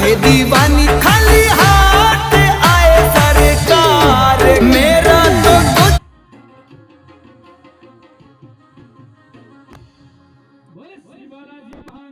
काहे दीवानी खाली हाथ आए सरकार, मेरा तो कुछ बोले श्री बालाजी महाराज